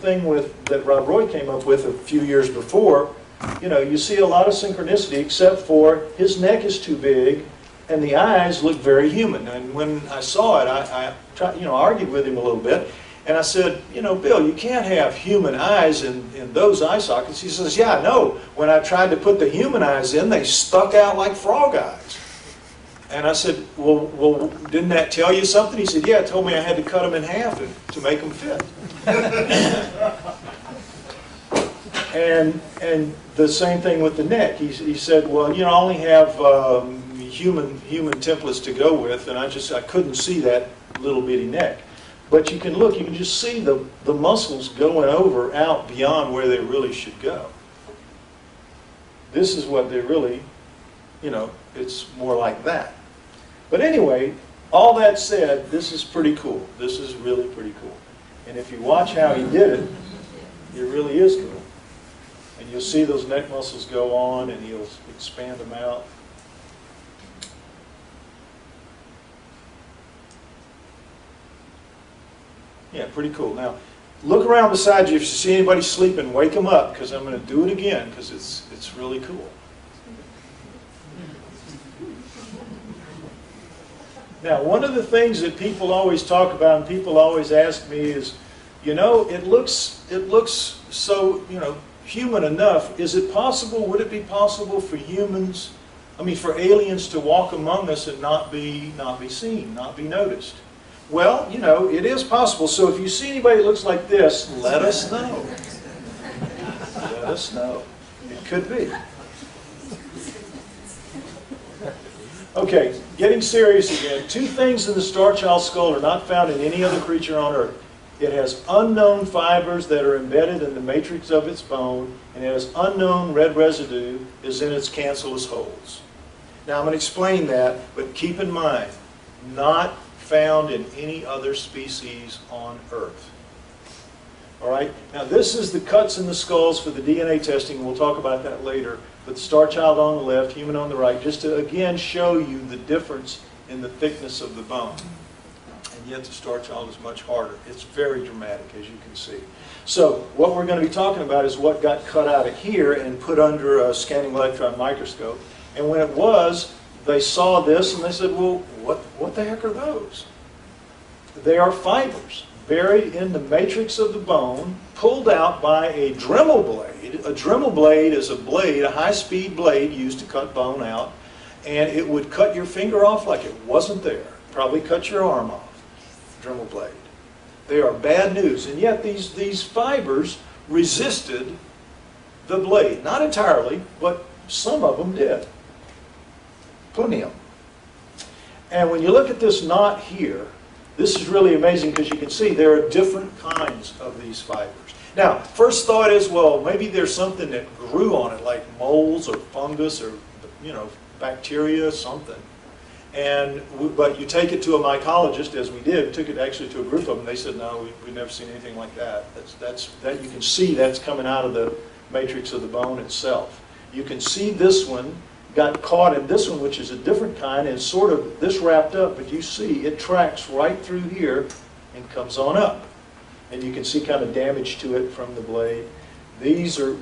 thing that Rob Roy came up with a few years before, you see a lot of synchronicity except for his neck is too big and the eyes look very human. And when I saw it, I tried, argued with him a little bit. And I said, Bill, you can't have human eyes in those eye sockets. He says, yeah, I know. When I tried to put the human eyes in, they stuck out like frog eyes. And I said, well, didn't that tell you something? He said, yeah, it told me I had to cut them in half to make them fit. And the same thing with the neck. He said, well, I only have human templates to go with, and I couldn't see that little bitty neck. But you can look, you can just see the muscles going out beyond where they really should go. This is what they really, it's more like that. But anyway, all that said, this is pretty cool. This is really pretty cool. And if you watch how he did it, it really is cool. And you'll see those neck muscles go on, and he'll expand them out. Yeah, pretty cool. Now, look around beside you. If you see anybody sleeping, wake them up, because I'm going to do it again, because it's really cool. Now, one of the things that people always talk about and people always ask me is, it looks so, human enough. Is it possible, would it be possible for for aliens to walk among us and not be seen, not be noticed? Well, it is possible. So if you see anybody that looks like this, let us know. Let us know. It could be. Okay, getting serious again. 2 things in the Star Child skull are not found in any other creature on Earth. It has unknown fibers that are embedded in the matrix of its bone, and it has unknown red residue is in its cancellous holes. Now I'm going to explain that, but keep in mind, not found in any other species on Earth. All right? Now this is the cuts in the skulls for the DNA testing. We'll talk about that later. But the Star Child on the left, human on the right, just to again show you the difference in the thickness of the bone. And yet the Star Child is much harder. It's very dramatic, as you can see. So what we're going to be talking about is what got cut out of here and put under a scanning electron microscope. And when it was, they saw this and they said, well, what the heck are those? They are fibers buried in the matrix of the bone, pulled out by a Dremel blade. A Dremel blade is a blade, a high-speed blade used to cut bone out, and it would cut your finger off like it wasn't there. Probably cut your arm off. Dremel blade. They are bad news, and yet these fibers resisted the blade. Not entirely, but some of them did. Plenty of them. And when you look at this knot here, this is really amazing because you can see there are different kinds of these fibers. Now, first thought is, well, maybe there's something that grew on it, like moles or fungus or, bacteria, something. But you take it to a mycologist, as we did, took it actually to a group of them, they said, no, we've never seen anything like that. That you can see that's coming out of the matrix of the bone itself. You can see this one got caught in this one, which is a different kind, and sort of this wrapped up, but you see it tracks right through here and comes on up. And you can see kind of damage to it from the blade. These are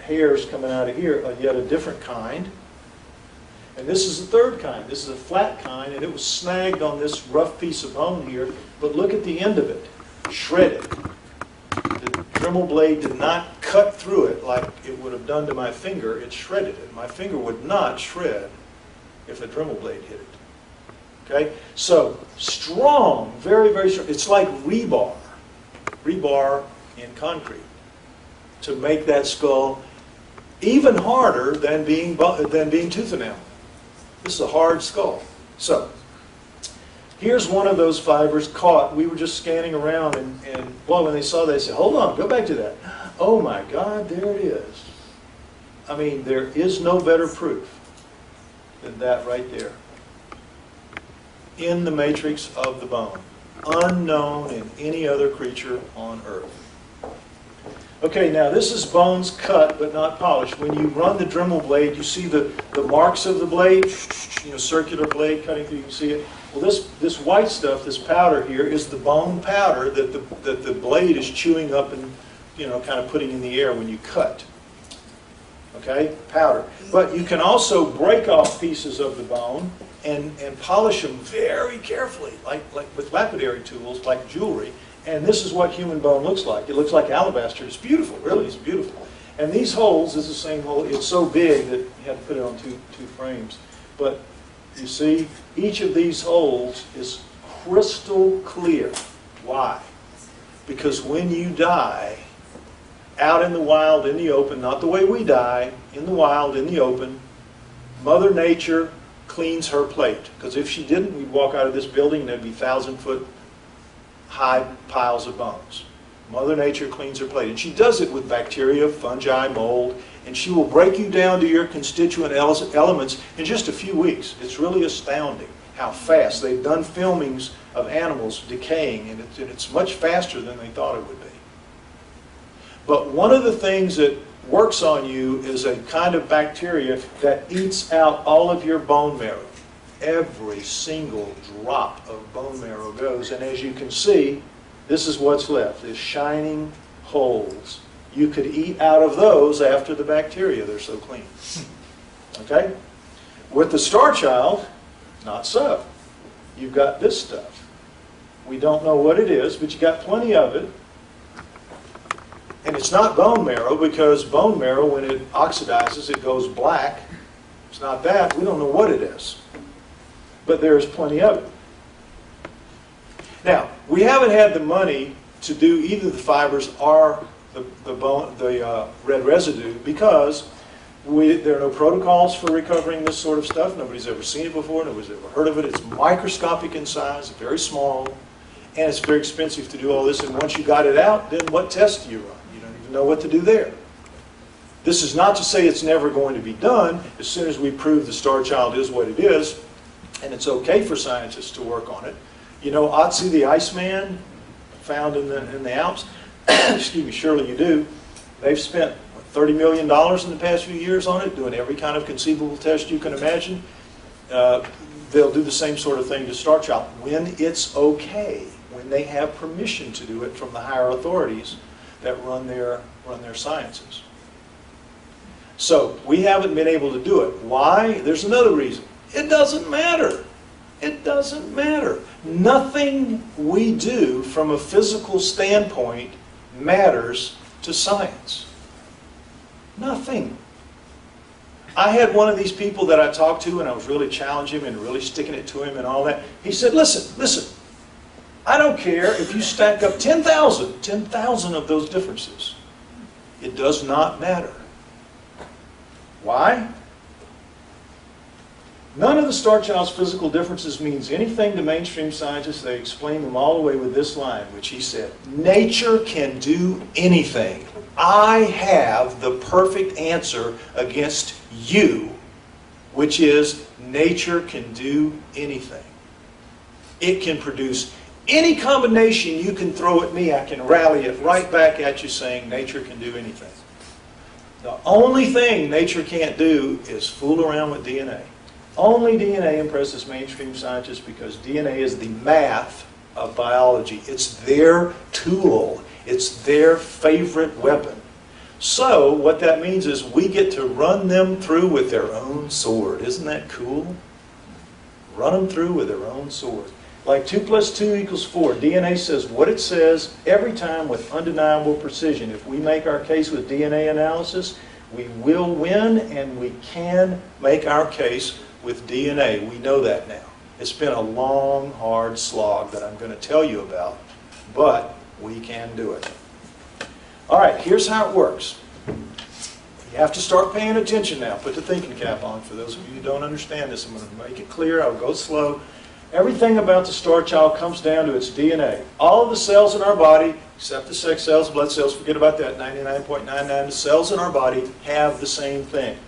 hairs coming out of here, yet a different kind. And this is the third kind. This is a flat kind, and it was snagged on this rough piece of bone here, but look at the end of it, shredded. The Dremel blade did not cut through it like it would have done to my finger. It shredded it. My finger would not shred if a Dremel blade hit it. Okay? So, strong, very, very strong. It's like rebar in concrete to make that skull even harder than being tooth enamel. This is a hard skull. So, here's one of those fibers caught. We were just scanning around, and well, when they saw that, they said, hold on, go back to that. Oh my God, there it is. I mean, there is no better proof than that right there. In the matrix of the bone. Unknown in any other creature on Earth. Okay, now this is bones cut but not polished. When you run the Dremel blade, you see the marks of the blade, circular blade cutting through, you can see it. Well, this white stuff, this powder here, is the bone powder that the blade is chewing up and, kind of putting in the air when you cut. Okay, powder. But you can also break off pieces of the bone and polish them very carefully, like with lapidary tools, like jewelry. And this is what human bone looks like. It looks like alabaster. It's beautiful, really, it's beautiful. And these holes is the same hole. It's so big that you had to put it on two frames. But you see, each of these holes is crystal clear. Why? Because when you die, out in the wild, in the open, not the way we die, in the wild, in the open, Mother Nature cleans her plate. Because if she didn't, we'd walk out of this building and there'd be 1,000-foot high piles of bones. Mother Nature cleans her plate. And she does it with bacteria, fungi, mold, and she will break you down to your constituent elements in just a few weeks. It's really astounding how fast. They've done filmings of animals decaying, and it's much faster than they thought it would be. But one of the things that works on you is a kind of bacteria that eats out all of your bone marrow. Every single drop of bone marrow goes, and as you can see, this is what's left, is shining holes. You could eat out of those after the bacteria, they're so clean. Okay? With the Star Child, not so. You've got this stuff. We don't know what it is, but you got plenty of it. And it's not bone marrow, because bone marrow, when it oxidizes, it goes black. It's not that. We don't know what it is. But there's plenty of it. Now, we haven't had the money to do either the fibers or the red residue, because there are no protocols for recovering this sort of stuff. Nobody's ever seen it before. Nobody's ever heard of it. It's microscopic in size, very small, and it's very expensive to do all this. And once you got it out, then what test do you run? You don't even know what to do there. This is not to say it's never going to be done. As soon as we prove the Star Child is what it is, and it's okay for scientists to work on it. You know Otzi the Iceman, found in the Alps? Excuse me, surely you do. They've spent $30 million in the past few years on it, doing every kind of conceivable test you can imagine. They'll do the same sort of thing to Star Child when it's okay, when they have permission to do it from the higher authorities that run their sciences. So we haven't been able to do it. Why? There's another reason. It doesn't matter. It doesn't matter. Nothing we do from a physical standpoint matters to science. Nothing. I had one of these people that I talked to, and I was really challenging him and really sticking it to him and all that. He said, listen, I don't care if you stack up 10,000 of those differences. It does not matter. Why? None of the Star Child's physical differences means anything to mainstream scientists. They explain them all the way with this line, which he said, nature can do anything. I have the perfect answer against you, which is nature can do anything. It can produce any combination you can throw at me. I can rally it right back at you saying nature can do anything. The only thing nature can't do is fool around with DNA. Only DNA impresses mainstream scientists because DNA is the math of biology. It's their tool. It's their favorite weapon. So what that means is we get to run them through with their own sword. Isn't that cool? Run them through with their own sword. Like 2 + 2 = 4. DNA says what it says every time with undeniable precision. If we make our case with DNA analysis, we will win, and we can make our case with DNA. We know that now. It's been a long, hard slog that I'm going to tell you about, but we can do it. All right, here's how it works. You have to start paying attention now. Put the thinking cap on for those of you who don't understand this. I'm going to make it clear. I'll go slow. Everything about the Star Child comes down to its DNA. All of the cells in our body, except the sex cells, blood cells, forget about that, 99.99%, the cells in our body have the same thing.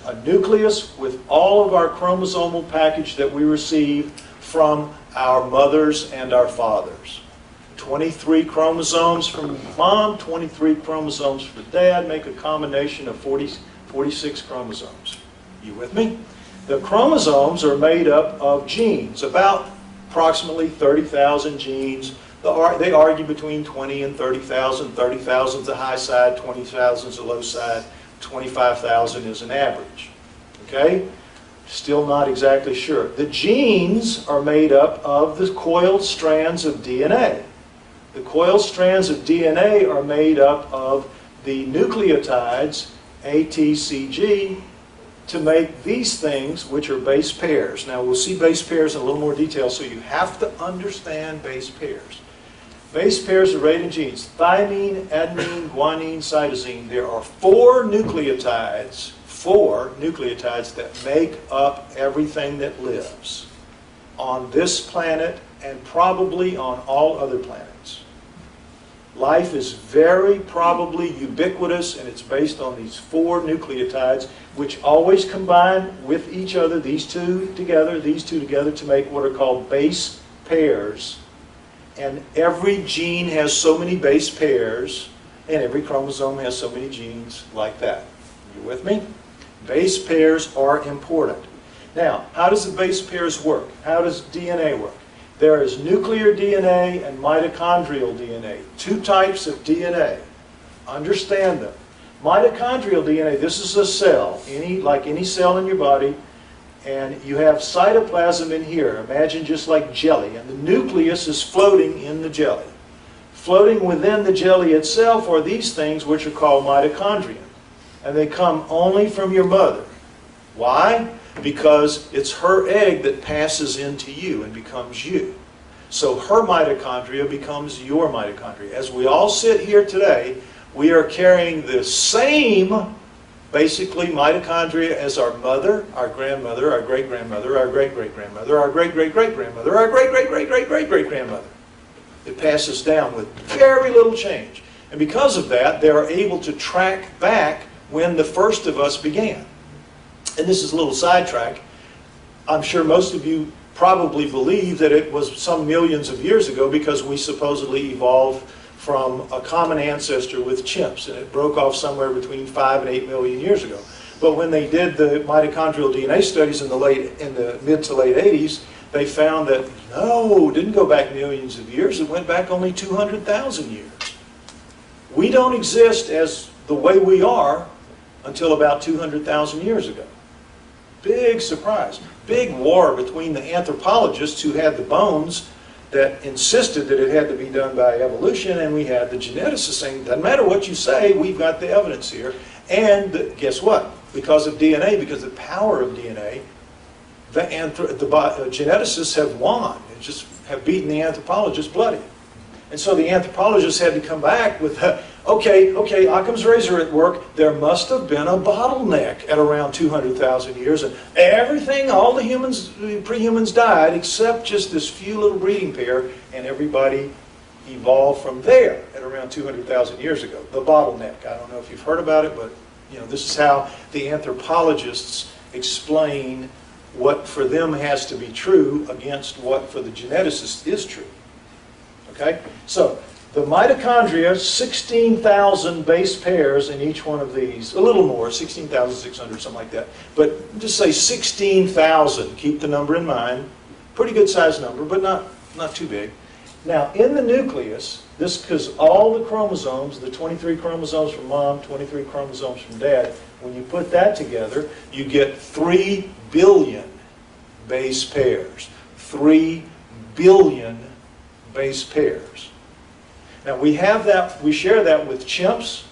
A nucleus with all of our chromosomal package that we receive from our mothers and our fathers. 23 chromosomes from mom, 23 chromosomes for dad, make a combination of 46 chromosomes. You with me? The chromosomes are made up of genes, about approximately 30,000 genes. They argue between 20 and 30,000. 30,000 is the high side, 20,000 is the low side, 25,000 is an average. Okay? Still not exactly sure. The genes are made up of the coiled strands of DNA. The coiled strands of DNA are made up of the nucleotides, A, T, C, G, to make these things, which are base pairs. Now, we'll see base pairs in a little more detail, so you have to understand base pairs. Base pairs are arrayed in genes. Thymine, adenine, guanine, cytosine. There are four nucleotides that make up everything that lives on this planet and probably on all other planets. Life is very probably ubiquitous, and it's based on these four nucleotides, which always combine with each other, these two together, to make what are called base pairs. And every gene has so many base pairs, and every chromosome has so many genes like that. You with me? Base pairs are important. Now, how does the base pairs work? How does DNA work? There is nuclear DNA and mitochondrial DNA, two types of DNA. Understand them. Mitochondrial DNA, this is a cell, like any cell in your body, and you have cytoplasm in here. Imagine just like jelly, and the nucleus is floating in the jelly. Floating within the jelly itself are these things which are called mitochondria, and they come only from your mother. Why? Because it's her egg that passes into you and becomes you. So her mitochondria becomes your mitochondria. As we all sit here today, we are carrying the same, basically, mitochondria as our mother, our grandmother, our great-grandmother, our great-great-grandmother, our great-great-great-grandmother, our great-great-great-great-great-great-grandmother. It passes down with very little change. And because of that, they are able to track back when the first of us began. And this is a little sidetrack. I'm sure most of you probably believe that it was some millions of years ago because we supposedly evolved from a common ancestor with chimps, and it broke off somewhere between 5 and 8 million years ago. But when they did the mitochondrial DNA studies in the mid to late 80s, they found that no, it didn't go back millions of years. It went back only 200,000 years. We don't exist as the way we are until about 200,000 years ago. Big surprise. Big war between the anthropologists who had the bones that insisted that it had to be done by evolution, and we had the geneticists saying, doesn't matter what you say, we've got the evidence here. And guess what? Because of DNA, because of the power of DNA, the geneticists have won. They just have beaten the anthropologists bloody. And so the anthropologists had to come back with, okay, Occam's razor at work. There must have been a bottleneck at around 200,000 years, and everything, all the humans, pre-humans died, except just this few little breeding pair, and everybody evolved from there at around 200,000 years ago. The bottleneck. I don't know if you've heard about it, but this is how the anthropologists explain what for them has to be true against what for the geneticists is true. Okay? So, the mitochondria, 16,000 base pairs in each one of these. A little more, 16,600, something like that. But just say 16,000. Keep the number in mind. Pretty good sized number, but not too big. Now, in the nucleus, because all the chromosomes, the 23 chromosomes from mom, 23 chromosomes from dad, when you put that together, you get 3 billion base pairs. 3 billion base pairs. Now we have that, we share that with chimps,